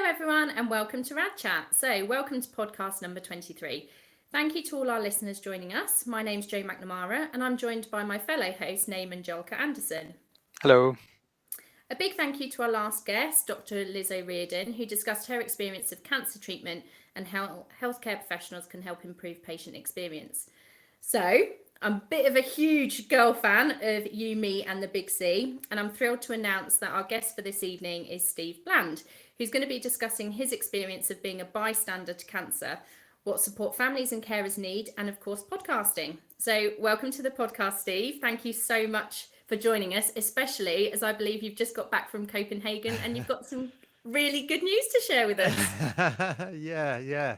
everyone, and welcome to Rad Chat. So, welcome to podcast number 23. Thank you to all our listeners joining us. My name's Jo McNamara, and I'm joined by my fellow hosts, Naeem and Jolka Anderson. Hello. A big thank you to our last guest, Dr. Liz O'Riordan, who discussed her experience of cancer treatment and how healthcare professionals can help improve patient experience. So, I'm a bit of a huge girl fan of You, Me and the Big C, and I'm thrilled to announce that our guest for this evening is Steve Bland, who's going to be discussing his experience of being a bystander to cancer, what support families and carers need, and of course, podcasting. So, welcome to the podcast, Steve. Thank you so much for joining us, especially as I believe you've just got back from Copenhagen and you've got some really good news to share with us. Yeah.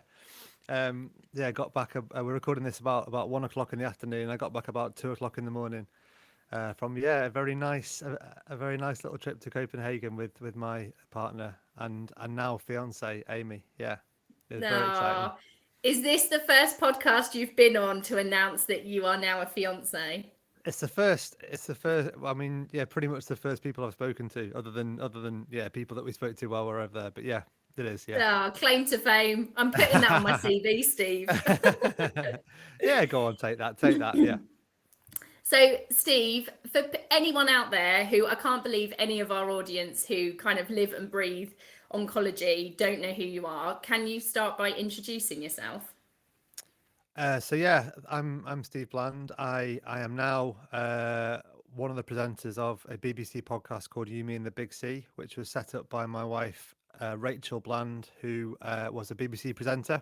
Got back. We're recording this about 1 o'clock in the afternoon. I got back about 2 o'clock in the morning. From a very nice little trip to Copenhagen with my partner and now fiance Amy. Yeah, it was very exciting. No. Is this the first podcast you've been on to announce that you are now a fiance? It's the first. It's the first. I mean, yeah, pretty much the first people I've spoken to, other than yeah, people that we spoke to while we were over there. But yeah, it is. Yeah. Oh, claim to fame. I'm putting that on my CV, Steve. Yeah, go on, take that. Take that. Yeah. So, Steve, for anyone out there who I can't believe any of our audience who kind of live and breathe oncology don't know who you are, can you start by introducing yourself? I'm Steve Bland. I am now one of the presenters of a BBC podcast called You, Me and the Big C, which was set up by my wife Rachel Bland, who was a BBC presenter.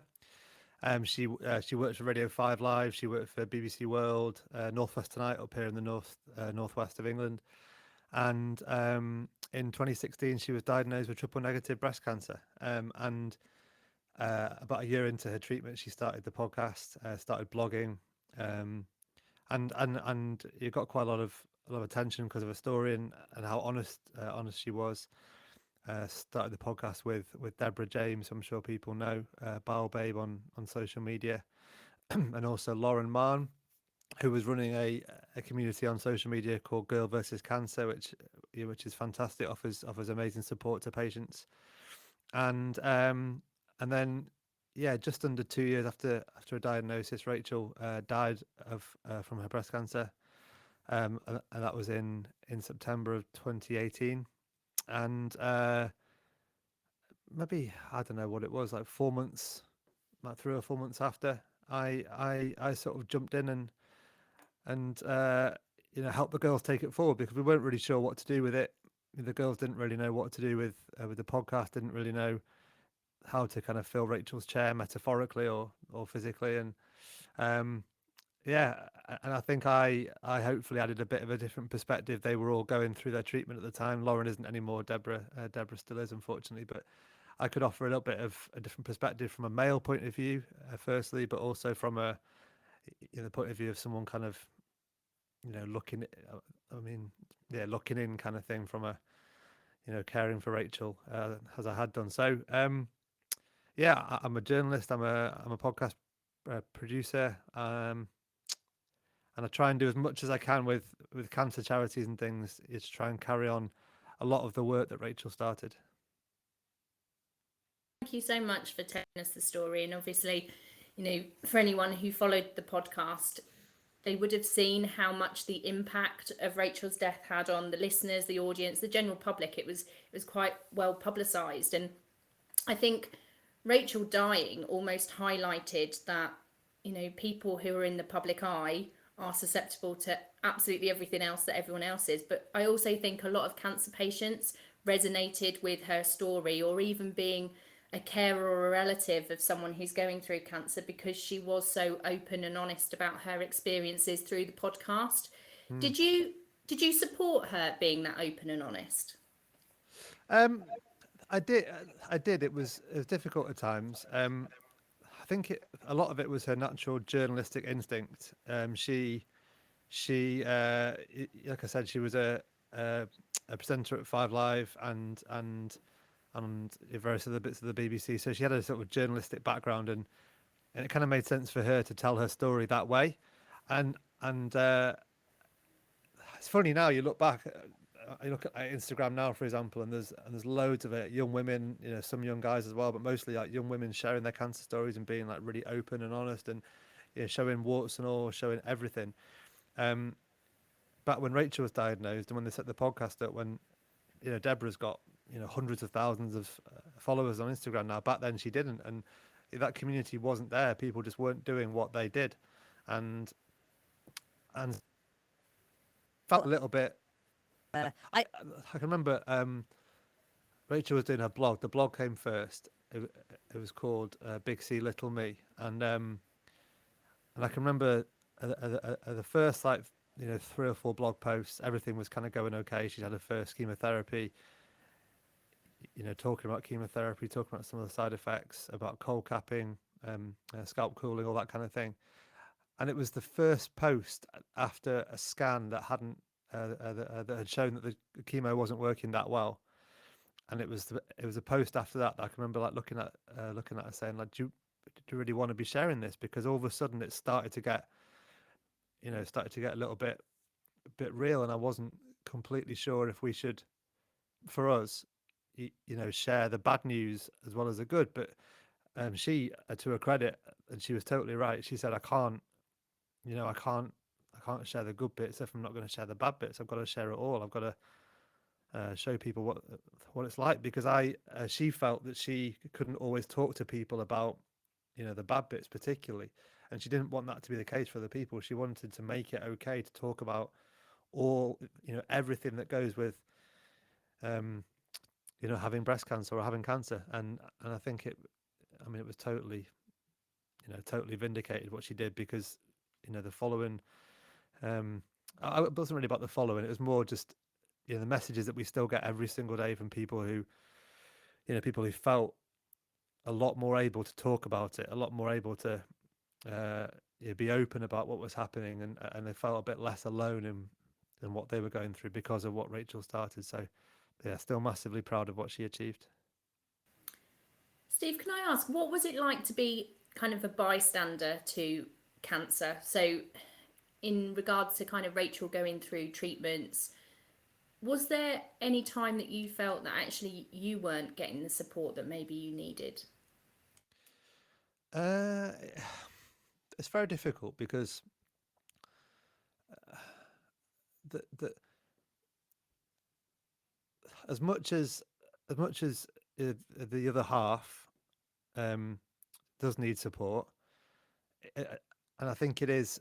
She worked for Radio 5 Live. She worked for BBC World, Northwest Tonight up here in the northwest of England, and in 2016 she was diagnosed with triple negative breast cancer. And about a year into her treatment, she started the podcast, started blogging, and it got quite a lot of attention because of her story and how honest she was. Started the podcast with Deborah James, I'm sure people know, Bowel Babe on social media, and also Lauren Mahon, who was running a community on social media called Girl versus Cancer, which is fantastic, offers amazing support to patients, and then yeah, just under 2 years after a diagnosis, Rachel died of from her breast cancer, and that was in September of 2018, and maybe I don't know what it was, like 4 months, like 3 or 4 months after, I sort of jumped in and helped the girls take it forward because we weren't really sure what to do with it. The girls didn't really know what to do with the podcast, didn't really know how to kind of fill Rachel's chair metaphorically or physically, and um, yeah, and I think I hopefully added a bit of a different perspective. They were all going through their treatment at the time. Lauren isn't anymore. Deborah still is, unfortunately, but I could offer a little bit of a different perspective from a male point of view, firstly, but also from the point of view of someone kind of looking. I mean, yeah, looking in kind of thing from a caring for Rachel as I had done. So yeah, I'm a journalist. I'm a podcast producer. And I try and do as much as I can with cancer charities and things, is to try and carry on a lot of the work that Rachel started. Thank you so much for telling us the story. And obviously, for anyone who followed the podcast, they would have seen how much the impact of Rachel's death had on the listeners, the audience, the general public. It was quite well publicised, and I think Rachel dying almost highlighted that people who are in the public eye are susceptible to absolutely everything else that everyone else is. But I also think a lot of cancer patients resonated with her story, or even being a carer or a relative of someone who's going through cancer, because she was so open and honest about her experiences through the podcast. Mm. Did you support her being that open and honest? Um, I did. I did. It was difficult at times. I think a lot of it was her natural journalistic instinct. Like I said, she was a presenter at Five Live and various other bits of the BBC. So she had a sort of journalistic background, and it kind of made sense for her to tell her story that way. And it's funny now you look back. I look at Instagram now, for example, and there's loads of it. Young women, some young guys as well, but mostly like young women sharing their cancer stories and being like really open and honest, and showing warts and all, showing everything. Um, back when Rachel was diagnosed and when they set the podcast up, when Deborah's got hundreds of thousands of followers on Instagram now. Back then she didn't, and that community wasn't there. People just weren't doing what they did, and and felt a little bit. I can remember Rachel was doing her blog. The blog came first. It was called Big C Little Me, and I can remember the first like 3 or 4 blog posts. Everything was kind of going okay. She had her first chemotherapy. Talking about chemotherapy, talking about some of the side effects, about cold capping, scalp cooling, all that kind of thing. And it was the first post after a scan that hadn't that had shown that the chemo wasn't working that well. And it was a post after that I can remember like looking at her saying like, do you really want to be sharing this? Because all of a sudden it started to get a little bit real, and I wasn't completely sure if we should, for us, share the bad news as well as the good. But she, to her credit, and she was totally right. She said, I can't share the good bits if I'm not going to share the bad bits. I've got to share it all. I've got to show people what it's like, because she felt that she couldn't always talk to people about the bad bits particularly, and she didn't want that to be the case for other people. She wanted to make it okay to talk about all everything that goes with um, having breast cancer or having cancer, and I think it was totally totally vindicated what she did, because the following it wasn't really about the following, it was more just the messages that we still get every single day from people who felt a lot more able to talk about it, a lot more able to be open about what was happening, and they felt a bit less alone in what they were going through because of what Rachel started. So yeah, still massively proud of what she achieved. Steve, can I ask, what was it like to be kind of a bystander to cancer? So, in regards to kind of Rachel going through treatments, was there any time that you felt that actually you weren't getting the support that maybe you needed? Uh, it's very difficult because the as much as the other half um, does need support, and I think it is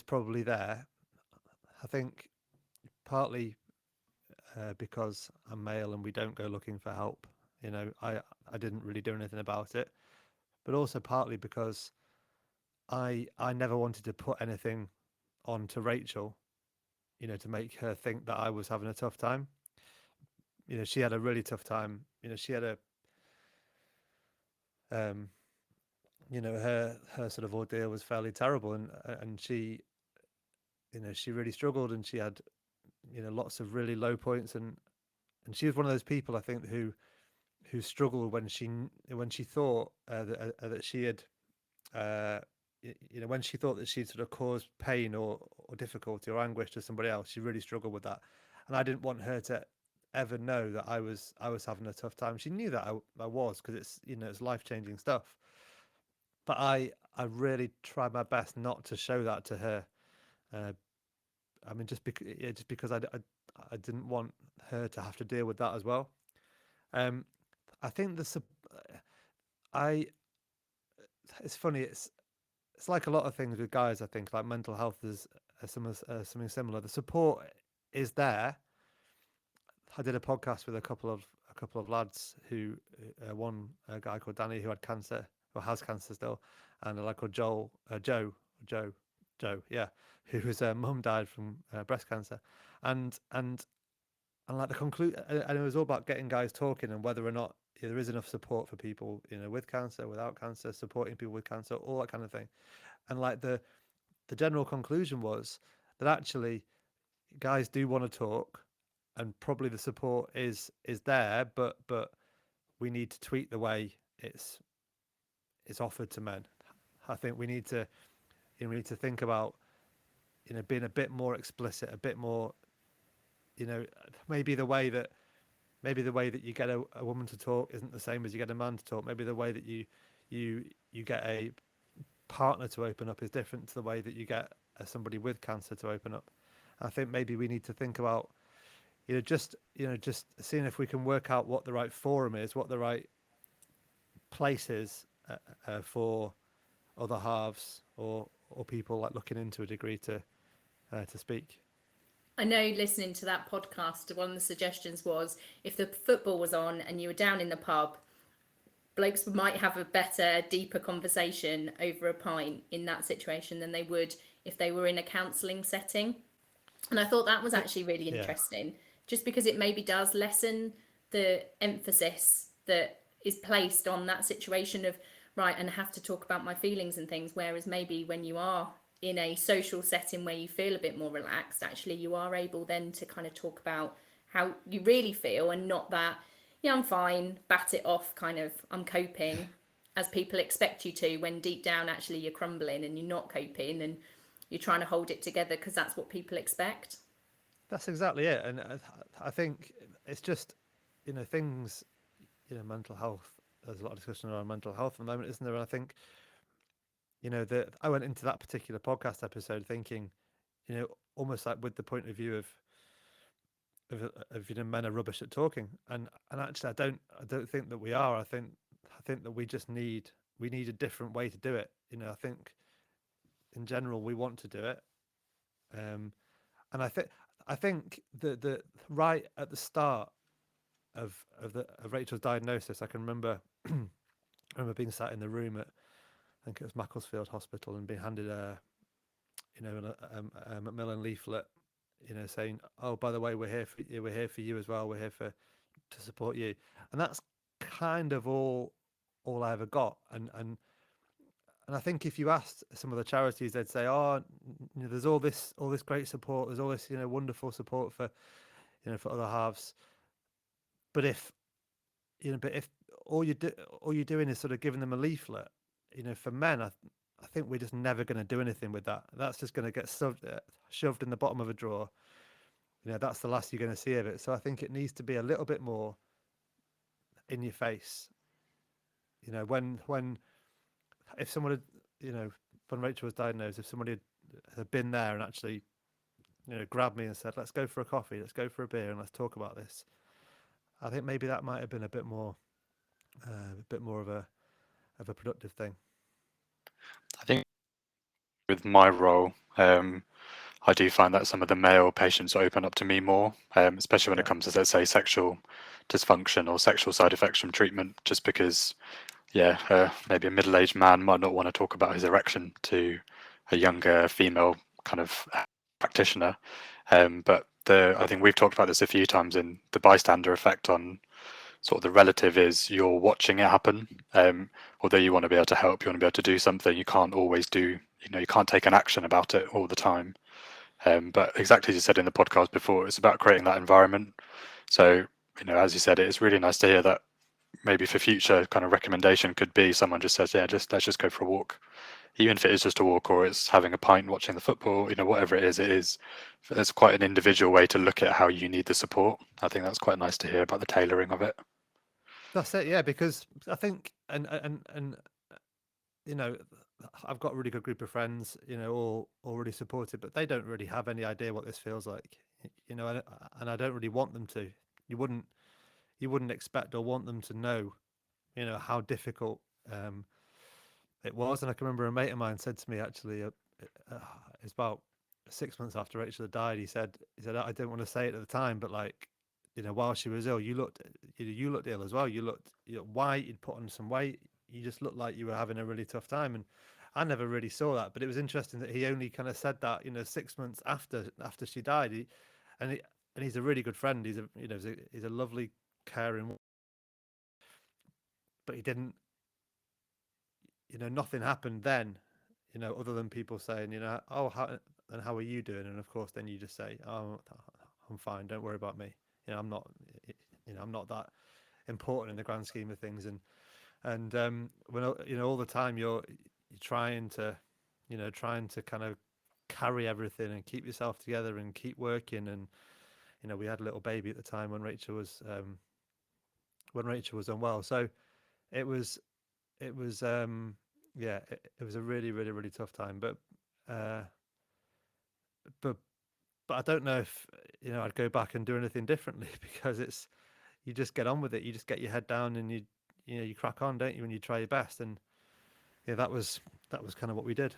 probably there. I think partly because I'm male and we don't go looking for help. I didn't really do anything about it, but also partly because I never wanted to put anything on to Rachel, to make her think that I was having a tough time. She had a really tough time. She had a um, her sort of ordeal was fairly terrible, and she she really struggled, and she had lots of really low points, and she was one of those people, I think, who struggled when she thought that she had uh, when she thought that she'd sort of caused pain or difficulty or anguish to somebody else. She really struggled with that, and I didn't want her to ever know that I was having a tough time. She knew that I was, because it's life-changing stuff, but I really tried my best not to show that to her. uh, just because I didn't want her to have to deal with that as well. um I think I it's funny, it's like a lot of things with guys. I think like mental health is something similar. The support is there. I did a podcast with a couple of lads who one a guy called Danny who had cancer, or has cancer still, and a lad called Joe, yeah, whose mum died from breast cancer, and like the conclude, and it was all about getting guys talking, and whether or not there is enough support for people, with cancer, without cancer, supporting people with cancer, all that kind of thing. And like the general conclusion was that actually guys do want to talk, and probably the support is there, but we need to tweak the way it's offered to men. I think we need to think about being a bit more explicit, a bit more maybe the way that you get a woman to talk isn't the same as you get a man to talk. Maybe the way that you get a partner to open up is different to the way that you get somebody with cancer to open up. I think maybe we need to think about just seeing if we can work out what the right forum is, what the right place is for other halves or people like looking into a degree to speak. I know listening to that podcast, one of the suggestions was if the football was on and you were down in the pub, blokes might have a better, deeper conversation over a pint in that situation than they would if they were in a counselling setting. And I thought that was I, actually really yeah, interesting, just because it maybe does lessen the emphasis that is placed on that situation of, right, and I have to talk about my feelings and things. Whereas maybe when you are in a social setting where you feel a bit more relaxed, actually you are able then to kind of talk about how you really feel, and not that, yeah, I'm fine, bat it off, kind of, I'm coping, as people expect you to, when deep down actually you're crumbling and you're not coping, and you're trying to hold it together because that's what people expect. that's exactly it. And I think it's just things, mental health. There's a lot of discussion around mental health at the moment, isn't there? And I think that I went into that particular podcast episode thinking, almost like with the point of view of men are rubbish at talking, and actually I don't think that we are. I think that we need a different way to do it. I think in general we want to do it, um, and I think the right at the start of Rachel's diagnosis, I can remember I remember being sat in the room at, I think it was Macclesfield Hospital, and being handed a Macmillan leaflet, saying, "Oh, by the way, we're here for you as well. We're here to support you." And that's kind of all I ever got. And I think if you asked some of the charities, they'd say, "Oh, there's all this great support. There's all this wonderful support for other halves." But if all you're doing is sort of giving them a leaflet, for men, I think we're just never going to do anything with that. That's just going to get shoved in the bottom of a drawer. That's the last you're going to see of it. So I think it needs to be a little bit more in your face. When if someone had, when Rachel was diagnosed, if somebody had been there and actually, grabbed me and said, "Let's go for a coffee, let's go for a beer, and let's talk about this," I think maybe that might have been a bit more of a productive thing. I think with my role, I do find that some of the male patients open up to me more, especially when it Yeah, comes to, let's say, sexual dysfunction or sexual side effects from treatment, just because, yeah, maybe a middle-aged man might not want to talk about his erection to a younger female kind of practitioner. But I think we've talked about this a few times in the bystander effect on sort of the relative is you're watching it happen. Although you want to be able to help, you want to be able to do something, you can't always do, you can't take an action about it all the time. But exactly as you said in the podcast before, it's about creating that environment. So, as you said, it's really nice to hear that maybe for future kind of recommendation could be someone just says, yeah, let's just go for a walk. Even if it is just a walk or it's having a pint watching the football, whatever it is, it's quite an individual way to look at how you need the support. I think that's quite nice to hear about the tailoring of it. that's it. Yeah, because I think and you know, I've got a really good group of friends, all really supportive, but they don't really have any idea what this feels like, and I don't really want them to. You wouldn't, you wouldn't expect or want them to know, how difficult it was. And I can remember a mate of mine said to me actually, it's about 6 months after Rachel had died. He said, I didn't want to say it at the time, but like, while she was ill, you looked ill as well. You looked, white. You'd put on some weight. You just looked like you were having a really tough time. And I never really saw that, but it was interesting that he only kind of said that, 6 months after she died. And he, and he's a really good friend. He's a lovely, caring, but he didn't, nothing happened then, other than people saying, "Oh, how are you doing?" And of course, then you just say, "Oh, I'm fine. Don't worry about me. I'm not, I'm not that important in the grand scheme of things." And when all the time you're trying to kind of carry everything and keep yourself together and keep working, and we had a little baby at the time when Rachel was unwell. So it was yeah, it was a really, really, really tough time. Uh, but I don't know if I'd go back and do anything differently because you just get on with it. You just get your head down and you crack on, don't you? And you try your best. And yeah, that was kind of what we did.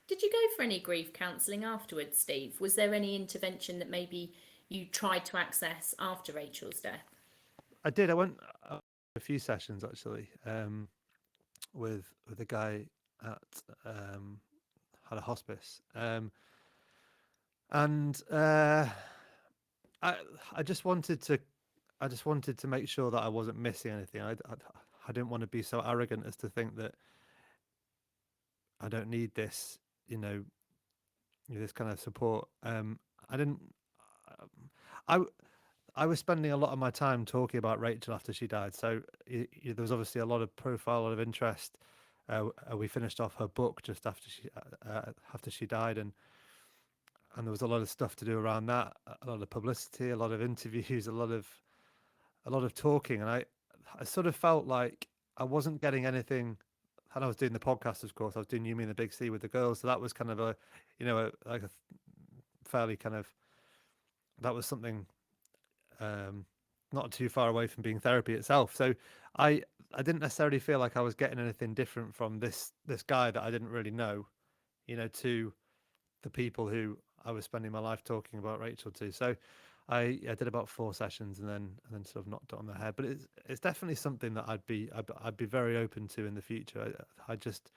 Did you go for any grief counselling afterwards, Steve? Was there any intervention that maybe you tried to access after Rachel's death? I did. I went a few sessions actually with a guy at a hospice, and I just wanted to make sure that I wasn't missing anything. I didn't want to be so arrogant as to think that I don't need this, this kind of support. I didn't. I I was spending a lot of my time talking about Rachel after she died, so there was obviously a lot of profile, a lot of interest. We finished off her book just after she died, and there was a lot of stuff to do around that, a lot of publicity, a lot of interviews, a lot of talking, and I sort of felt like I wasn't getting anything. And I was doing the podcast, of course. I was doing You Me and the Big C with the girls, so that was kind of like a fairly kind of, that was something not too far away from being therapy itself. So I didn't necessarily feel like I was getting anything different from this guy that I didn't really know, to the people who I was spending my life talking about Rachel to. So I did about 4 sessions and then sort of knocked it on the head. But it's definitely something that I'd be very open to in the future. I just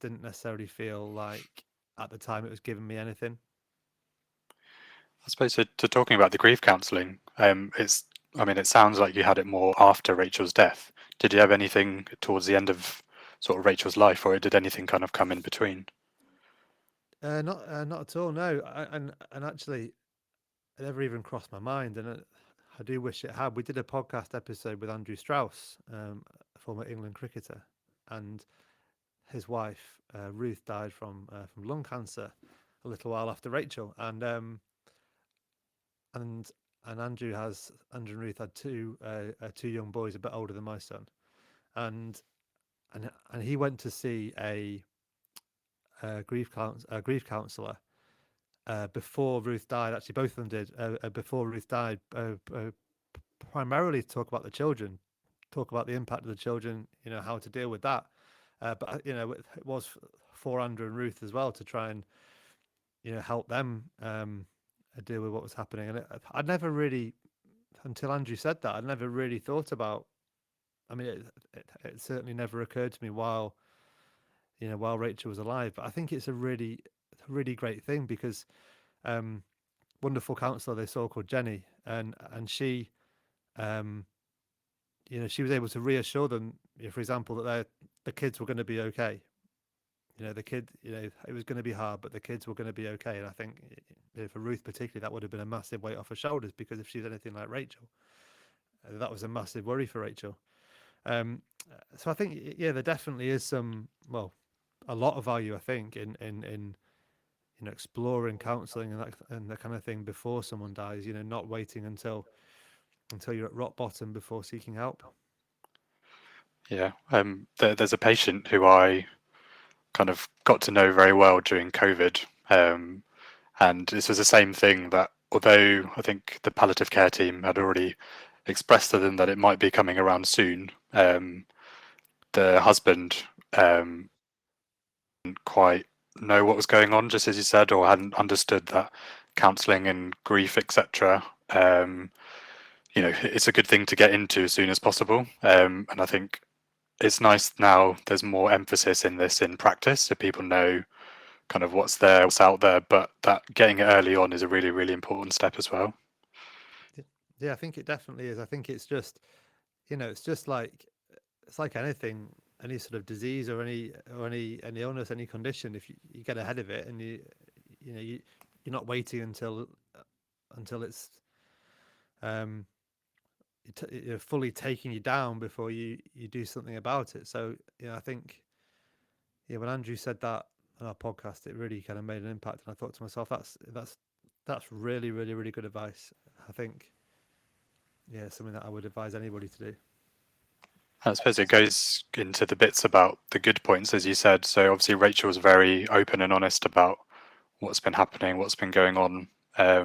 didn't necessarily feel like at the time it was giving me anything. I suppose to talking about the grief counselling, it sounds like you had it more after Rachel's death. Did you have anything towards the end of sort of Rachel's life, or did anything kind of come in between? Not at all. No, and actually, it never even crossed my mind, and I do wish it had. We did a podcast episode with Andrew Strauss, a former England cricketer, and his wife Ruth died from lung cancer a little while after Rachel, and Andrew and Ruth had two young boys a bit older than my son, and he went to see a grief counselor before Ruth died. Actually, both of them did before Ruth died, primarily to talk about the children, talk about the impact of the children, how to deal with that. But it was for Andrew and Ruth as well to try and help them deal with what was happening. And I'd never really, until Andrew said that, I'd never really thought about. I mean, it certainly never occurred to me while Rachel was alive. But I think it's a really great thing because wonderful counsellor they saw called Jenny, and she, she was able to reassure them, for example, that the kids were going to be okay. It was going to be hard, but the kids were going to be okay. And I think for Ruth particularly, that would have been a massive weight off her shoulders, because if she's anything like Rachel, that was a massive worry for Rachel. So I think, there definitely is a lot of value, I think, in exploring counselling and that kind of thing before someone dies. Not waiting until you're at rock bottom before seeking help. Yeah, there's a patient who I kind of got to know very well during COVID, and this was the same thing, that although I think the palliative care team had already expressed to them that it might be coming around soon, the husband didn't quite know what was going on, just as you said, or hadn't understood that counselling and grief, etc. It's a good thing to get into as soon as possible, and I think it's nice now there's more emphasis in this in practice, so people know kind of what's there, what's out there, but that getting it early on is a really, really important step as well. Yeah, I think it definitely is. I think it's just, it's like anything, any sort of disease or any illness, any condition. If you get ahead of it and you're not waiting until it's fully taking you down before you do something about it. So I think when Andrew said that on our podcast, it really kind of made an impact, and I thought to myself, that's that's really, really, really good advice. I think, yeah, something that I would advise anybody to do. I suppose it goes into the bits about the good points, as you said. So obviously Rachel was very open and honest about what's been happening, what's been going on,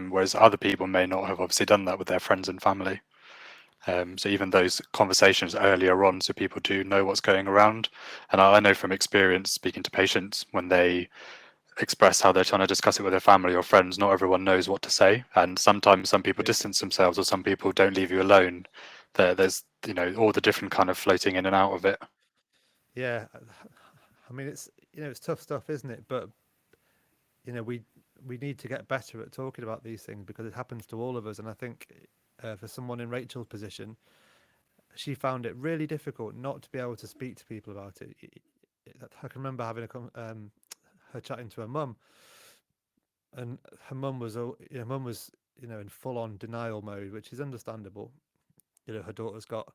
whereas other people may not have obviously done that with their friends and family. So even those conversations earlier on, so people do know what's going around. And I know from experience speaking to patients, when they express how they're trying to discuss it with their family or friends, not everyone knows what to say. And sometimes some people Yeah. distance themselves, or some people don't leave you alone. There's all the different kind of floating in and out of it. Yeah, I mean, it's it's tough stuff, isn't it? But we need to get better at talking about these things because it happens to all of us. And I think for someone in Rachel's position, she found it really difficult not to be able to speak to people about it. I can remember having her chatting to her mum, and her mum was in full on denial mode, which is understandable. Her daughter's got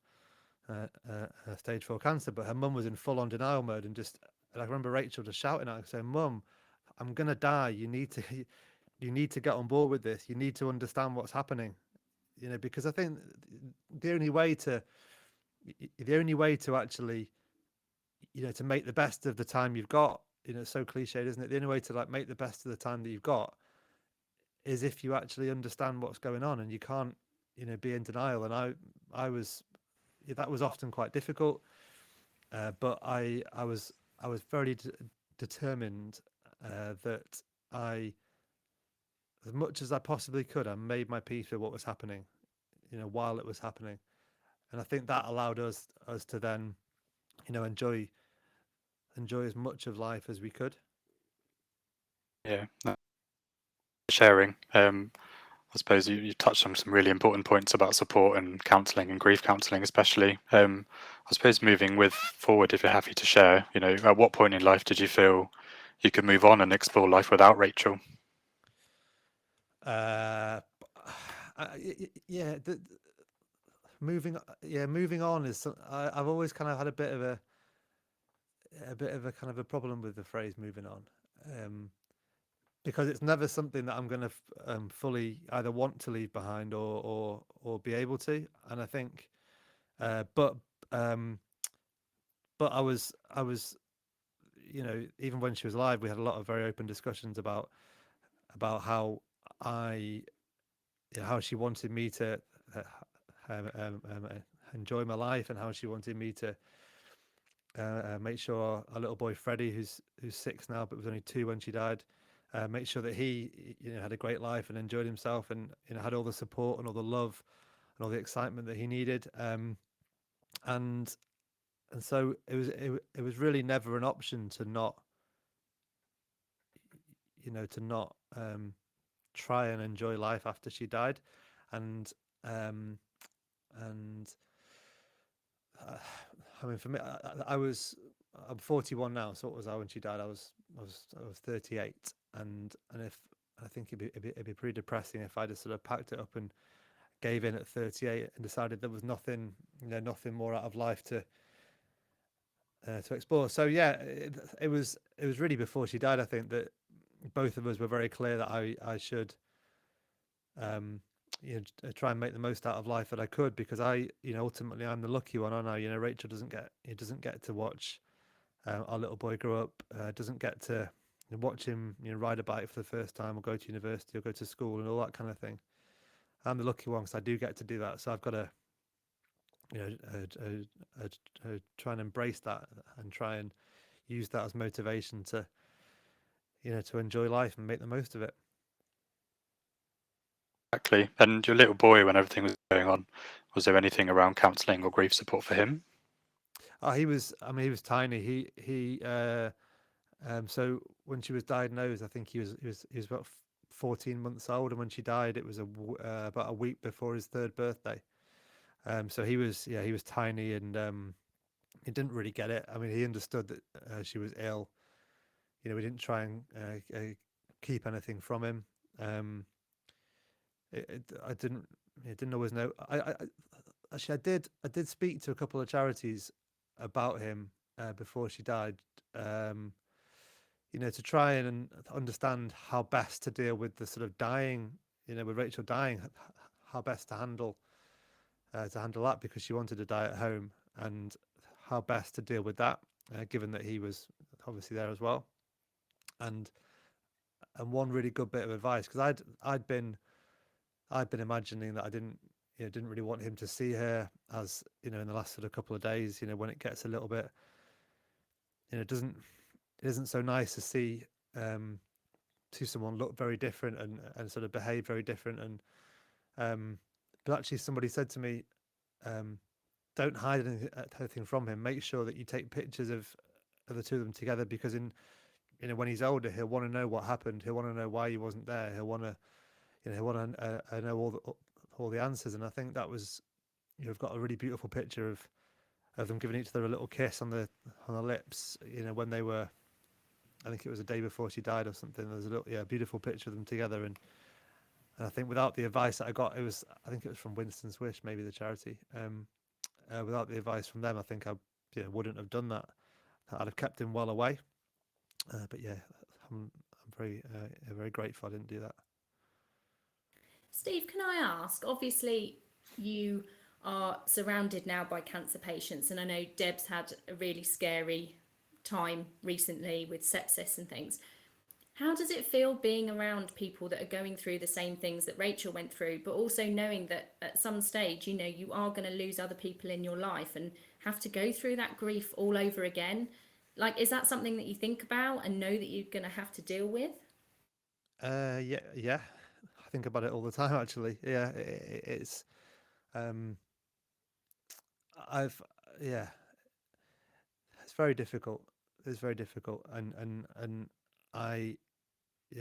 stage 4 cancer, but her mum was in full on denial mode, and I remember Rachel just shouting at her saying, "Mum, I'm gonna die. You need to you need to get on board with this. You need to understand what's happening." Because I think the only way to actually to make the best of the time you've got, it's so cliched, isn't it? The only way to like make the best of the time that you've got is if you actually understand what's going on, and you can't be in denial. And I was that was often quite difficult, but I was very determined that I, as much as I possibly could, I made my peace with what was happening, while it was happening. And I think that allowed us to then enjoy as much of life as we could. Yeah, sharing. I suppose you touched on some really important points about support and counselling and grief counselling, especially. I suppose moving forward, if you're happy to share, at what point in life did you feel you could move on and explore life without Rachel? uh yeah, moving on is I've always kind of had a bit of a kind of a problem with the phrase moving on, because it's never something that I'm going to fully either want to leave behind or be able to. And I think but um but I was even when she was alive, we had a lot of very open discussions about how I how she wanted me to uh, enjoy my life, and how she wanted me to make sure our little boy Freddie, who's 6 now but was only 2 when she died, make sure that he had a great life and enjoyed himself, and had all the support and all the love and all the excitement that he needed. And so it was really never an option to not try and enjoy life after she died. And um and I mean, for me, I'm 41 now. So what was I when she died? I was 38, and if I think it'd be pretty depressing if I just sort of packed it up and gave in at 38 and decided there was nothing more out of life to explore. So yeah, it was really before she died, I think, that both of us were very clear that I should um try and make the most out of life that I could, because ultimately I'm the lucky one, aren't I? Rachel doesn't get to watch our little boy grow up, doesn't get to watch him ride a bike for the first time, or go to university, or go to school, and all that kind of thing. I'm the lucky one because I do get to do that. So I've got to try and embrace that, and try and use that as motivation to to enjoy life and make the most of it. Exactly. And your little boy, when everything was going on, was there anything around counselling or grief support for him? He was tiny. So when she was diagnosed, I think he was about 14 months old, and when she died, it was about a week before his 3rd birthday. So he was tiny, and he didn't really get it. I mean, he understood that she was ill. We didn't try and keep anything from him. I didn't always know. Actually, I did speak to a couple of charities about him before she died. to try and understand how best to deal with the sort of dying, with Rachel dying, how best to handle that, because she wanted to die at home, and how best to deal with that, given that he was obviously there as well. And one really good bit of advice, because I'd been imagining that I didn't really want him to see her, as in the last sort of couple of days, when it gets a little bit, it isn't so nice to see someone look very different and sort of behave very different. And but actually somebody said to me, don't hide anything from him. Make sure that you take pictures of the two of them together, because when he's older, he'll want to know what happened. He'll want to know why he wasn't there. He'll want to know all the answers. And I think that was, we've got a really beautiful picture of them giving each other a little kiss on the lips, when they were, I think it was a day before she died or something. There's a beautiful picture of them together. And I think without the advice that I got, I think it was from Winston's Wish, maybe the charity. Without the advice from them, I think I wouldn't have done that. I'd have kept him well away. But yeah, I'm very grateful I didn't do that. Steve, can I ask? Obviously, you are surrounded now by cancer patients, and I know Deb's had a really scary time recently with sepsis and things. How does it feel being around people that are going through the same things that Rachel went through, but also knowing that at some stage, you are going to lose other people in your life and have to go through that grief all over again? Like, is that something that you think about and know that you're going to have to deal with? Yeah. I think about it all the time, actually. Yeah, it's I've yeah, it's very difficult. It's very difficult, and I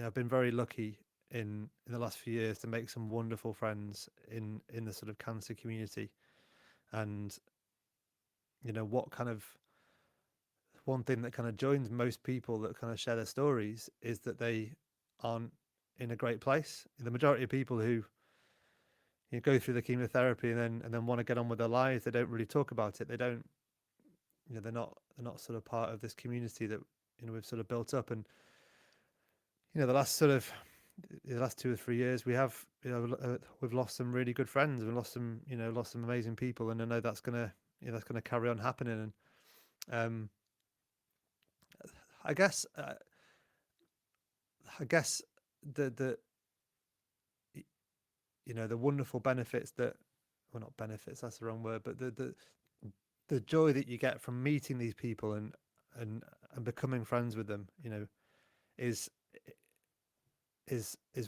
I've been very lucky in the last few years to make some wonderful friends in the sort of cancer community. And what kind of one thing that kind of joins most people that kind of share their stories is that they aren't in a great place. The majority of people who go through the chemotherapy and then want to get on with their lives, they don't really talk about it. They don't, they're not sort of part of this community that we've sort of built up. And the last 2 or 3 years, we've lost some really good friends. We've lost some amazing people, and I know that's gonna carry on happening. And I guess the the wonderful benefits that, well, not benefits, that's the wrong word, but the joy that you get from meeting these people and becoming friends with them, is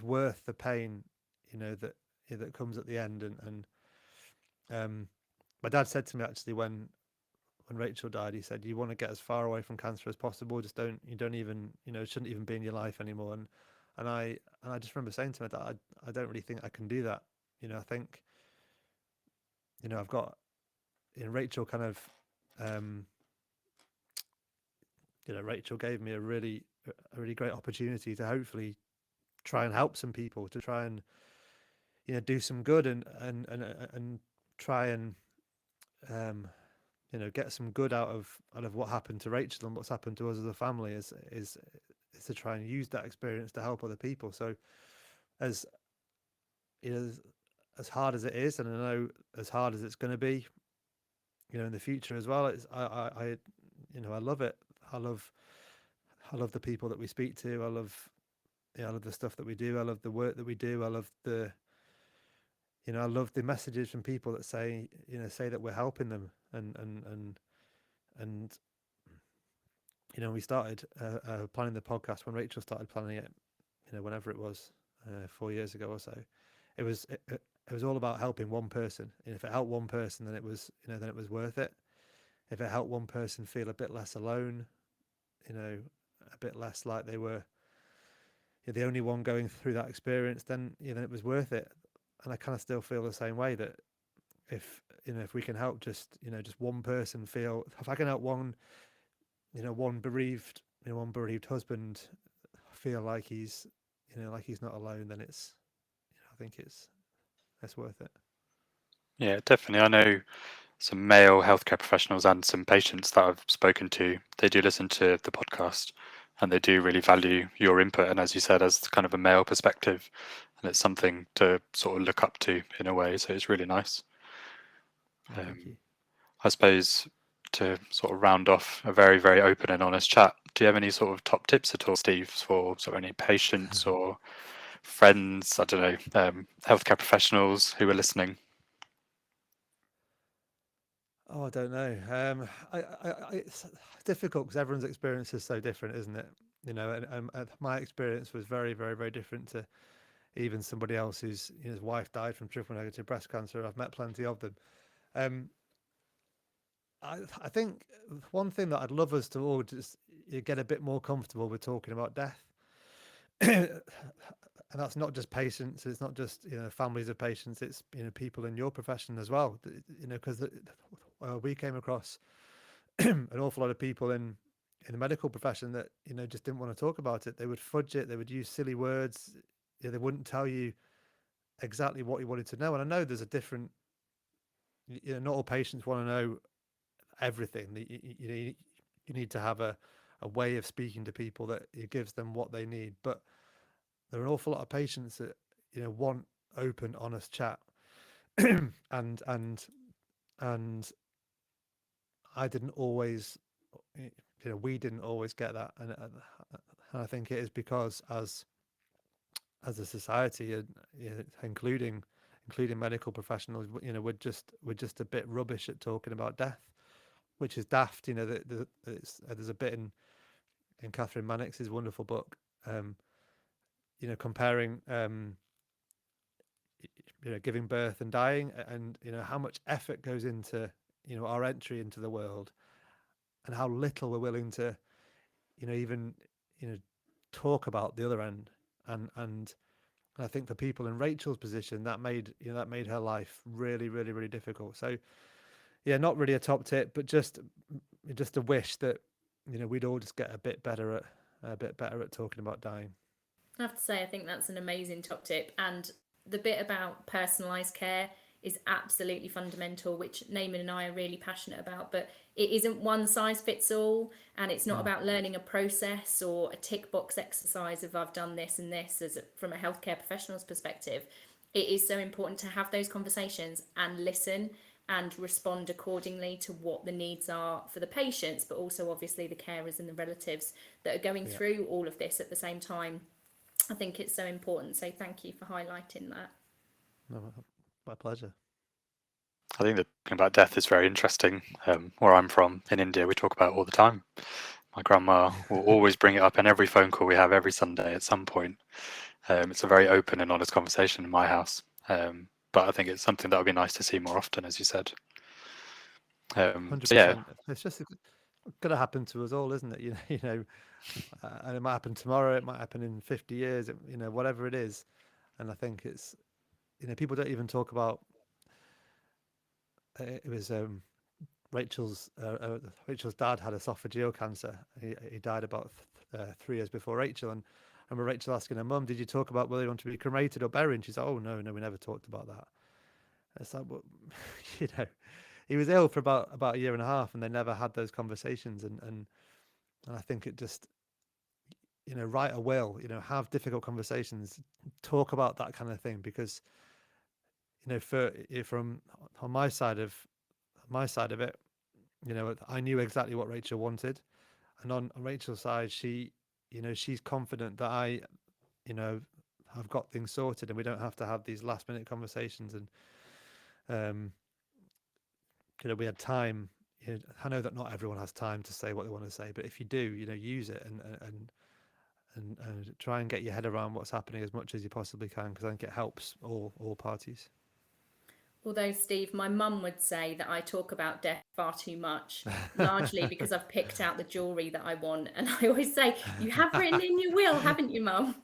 worth the pain, that comes at the end. And my dad said to me, actually, when Rachel died, he said, you want to get as far away from cancer as possible. Just don't even, it shouldn't even be in your life anymore. And I just remember saying to my dad, I don't really think I can do that. I think, I've got, Rachel kind of, Rachel gave me a really great opportunity to hopefully try and help some people, to try and do some good and try and get some good out of what happened to Rachel and what's happened to us as a family, is to try and use that experience to help other people. So as as hard as it is, and I know as hard as it's going to be, in the future as well, I love it. I love the people that we speak to. I love the stuff that we do. I love the work that we do. I love I love the messages from people that say that we're helping them. And we started planning the podcast when Rachel started planning it, whenever it was, 4 years ago or so. It was all about helping one person. And if it helped one person, then it was then it was worth it. If it helped one person feel a bit less alone, a bit less like they were the only one going through that experience, then then it was worth it. And I kind of still feel the same way, that if we can help just one person feel, if I can help one bereaved husband feel like he's like he's not alone, then it's I think it's worth it. Yeah, definitely. I know some male healthcare professionals and some patients that I've spoken to. They do listen to the podcast, and they do really value your input. And as you said, as kind of a male perspective, and it's something to sort of look up to in a way. So it's really nice. Oh, thank you. I suppose to sort of round off a very, very open and honest chat, do you have any sort of top tips at all, Steve, for sort of any patients or friends, I don't know, healthcare professionals who are listening? Oh, I don't know. It's difficult because everyone's experience is so different, isn't it? You know, and my experience was very, very, very different to even somebody else whose his wife died from triple negative breast cancer. I've met plenty of them. Um, I think one thing that I'd love us to all just get a bit more comfortable with talking about death. And that's not just patients, it's not just families of patients, it's people in your profession as well, because we came across an awful lot of people in the medical profession that just didn't want to talk about it. They would fudge it, they would use silly words, they wouldn't tell you exactly what you wanted to know. And I know there's a different, not all patients want to know everything. You need to have a way of speaking to people that it gives them what they need. But there are an awful lot of patients that want open, honest chat, and I didn't always, we didn't always get that, and I think it is because as a society, including medical professionals, we're just a bit rubbish at talking about death, which is daft. There's a bit in Catherine Mannix's wonderful book, comparing giving birth and dying, and how much effort goes into our entry into the world, and how little we're willing to even talk about the other end. And I think for people in Rachel's position, that made her life really, really, really difficult. So yeah, not really a top tip, but just a wish that we'd all just get a bit better at talking about dying. I have to say, I think that's an amazing top tip. And the bit about personalised care is absolutely fundamental, which Naaman and I are really passionate about. But it isn't one size fits all. And it's not about learning a process or a tick box exercise of I've done this and this from a healthcare professional's perspective. It is so important to have those conversations and listen and respond accordingly to what the needs are for the patients, but also obviously the carers and the relatives that are going through all of this at the same time. I think it's so important. So thank you for highlighting that. No, my pleasure. I think that talking about death is very interesting. Where I'm from in India, we talk about it all the time. My grandma will always bring it up in every phone call we have every Sunday at some point. It's a very open and honest conversation in my house. But I think it's something that would be nice to see more often, as you said. 100%. So yeah, It's just going to happen to us all, isn't it? And it might happen tomorrow, it might happen in 50 years, whatever it is. And I think it's, people don't even talk about, it was Rachel's dad had esophageal cancer. He died about 3 years before Rachel. And I remember Rachel asking her mum, did you talk about whether you want to be cremated or buried? And she's like, oh, no, we never talked about that. It's like, well, he was ill for about a year and a half, and they never had those conversations. And I think it just, write a will, have difficult conversations, talk about that kind of thing, because, from on my side of it, I knew exactly what Rachel wanted, and on Rachel's side, she's confident that I, have got things sorted, and we don't have to have these last minute conversations. And we had time. I know that not everyone has time to say what they want to say, but if you do, use it and try and get your head around what's happening as much as you possibly can, because I think it helps all parties. Although, Steve, my mum would say that I talk about death far too much, largely because I've picked out the jewellery that I want. And I always say, you have written in your will, haven't you, Mum?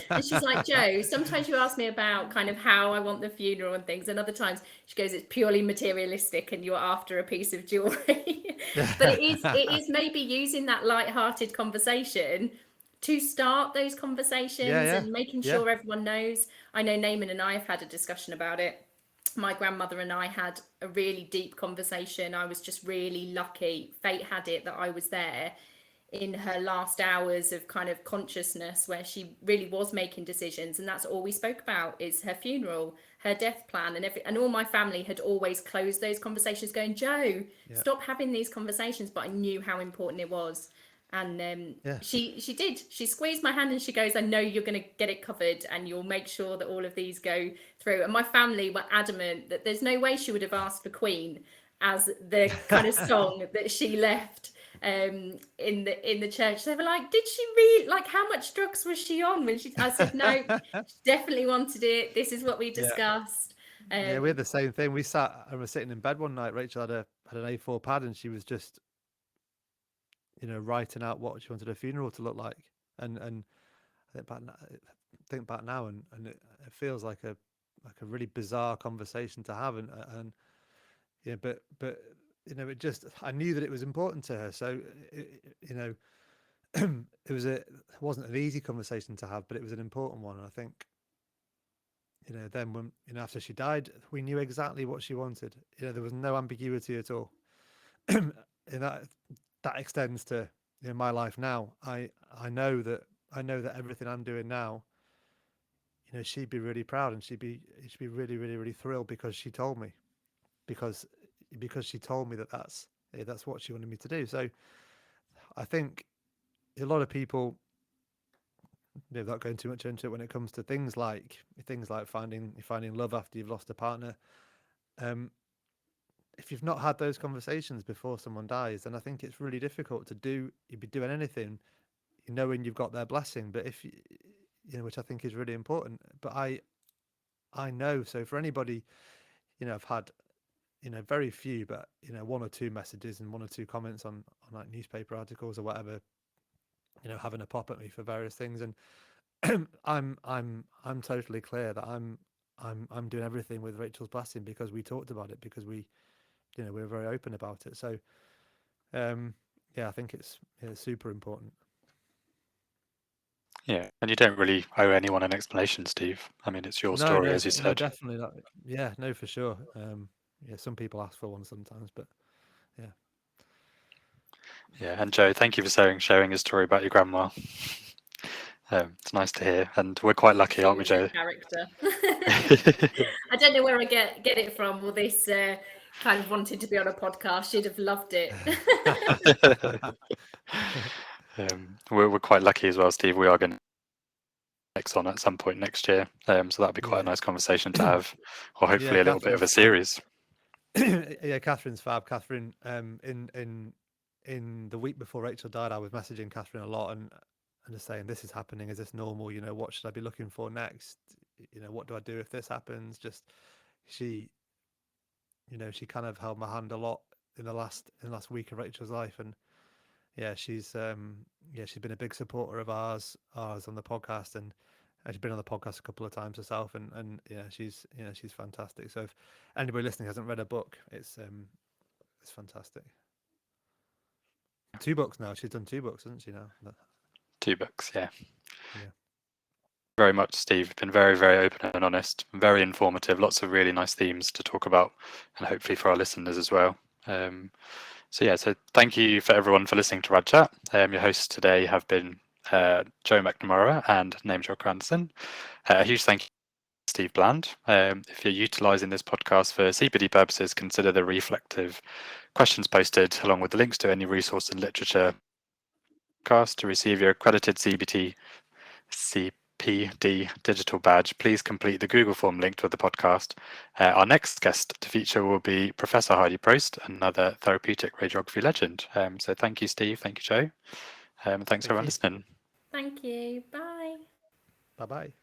And she's like, Joe, sometimes you ask me about kind of how I want the funeral and things. And other times she goes, it's purely materialistic and you're after a piece of jewellery. But it is maybe using that light-hearted conversation to start those conversations and making sure everyone knows. I know Naaman and I have had a discussion about it. My grandmother and I had a really deep conversation. I was just really lucky. Fate had it that I was there in her last hours of kind of consciousness, where she really was making decisions, and that's all we spoke about, is her funeral, her death plan, and all my family had always closed those conversations going, Joe, Yeah. stop having these conversations. But I knew how important it was. And Yeah. she did. She squeezed my hand and she goes, I know you're going to get it covered and you'll make sure that all of these go through. And my family were adamant that there's no way she would have asked for Queen as the kind of song that she left in the church. They were like, did she really, like, how much drugs was she on when I said no, she definitely wanted it, this is what we discussed. Yeah, we had the same thing. We sat and were sitting in bed one night. Rachel had an A4 pad and she was just, writing out what she wanted her funeral to look like. And I think back now, and it feels like a really bizarre conversation to have. And yeah, but it just, I knew that it was important to her. So it wasn't an easy conversation to have, but it was an important one. And I think, then when, after she died, we knew exactly what she wanted. There was no ambiguity at all. And that extends to my life now. I know that everything I'm doing now, she'd be really proud, and she'd be really, really, really thrilled because she told me, because she told me that's what she wanted me to do. So I think a lot of people, without going too much into it, when it comes to things like finding love after you've lost a partner, if you've not had those conversations before someone dies, then I think it's really difficult to do. You'd be doing anything knowing you've got their blessing, but if which I think is really important. But I know, so for anybody, I've had very few, but one or two messages and one or two comments on like newspaper articles or whatever, having a pop at me for various things. And I'm totally clear that I'm doing everything with Rachel's blessing, because we talked about it, because we were very open about it. So I think it's super important. Yeah, and you don't really owe anyone an explanation, Steve. I mean, it's your story, as you said. No, definitely not. Yeah, no, for sure. Some people ask for one sometimes, but yeah. Yeah, and Joe, thank you for sharing your story about your grandma. It's nice to hear, and we're quite lucky, aren't we, Joe? Character. I don't know where I get it from. All this kind of wanted to be on a podcast. She'd have loved it. We're quite lucky as well, Steve. We are going to next on at some point next year, so that'll be quite a nice conversation to have, or hopefully a little bit of a series. Yeah, Catherine's fab. Catherine, in the week before Rachel died, I was messaging Catherine a lot and just saying, this is happening, is this normal, what should I be looking for next, what do I do if this happens? Just she kind of held my hand a lot in the last week of Rachel's life. And she's been a big supporter of ours on the podcast, and she's been on the podcast a couple of times herself, and she's fantastic. So if anybody listening hasn't read her book, it's fantastic. 2 books now. She's done 2 books, hasn't she now? 2 books, yeah. Very much, Steve. You've been very, very open and honest, very informative. Lots of really nice themes to talk about, and hopefully for our listeners as well. So thank you for everyone for listening to Rad Chat. Your hosts today have been Joe McNamara and Namejock Anderson. A huge thank you to Steve Bland. If you're utilising this podcast for CPD purposes, consider the reflective questions posted along with the links to any resource and literature podcast. To receive your accredited CPD digital badge, please complete the Google form linked with the podcast. Our next guest to feature will be Professor Heidi Prost, another therapeutic radiography legend. So thank you, Steve. Thank you, Joe. Thanks everyone listening. Thank you. Bye. Bye-bye.